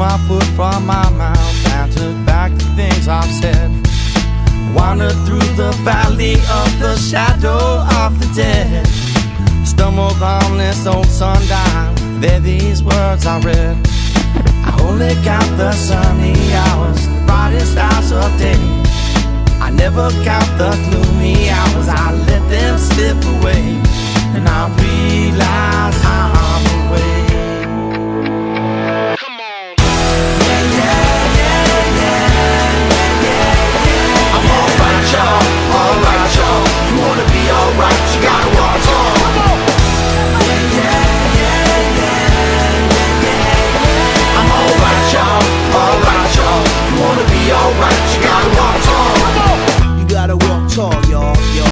my foot from my mouth and took back the things I've said. Wandered through the valley of the shadow of the dead. Stumbled on this old sundial, there these words I read. I only count the sunny hours, the brightest hours of day. I never count the gloomy hours, I let them slip away. And I realize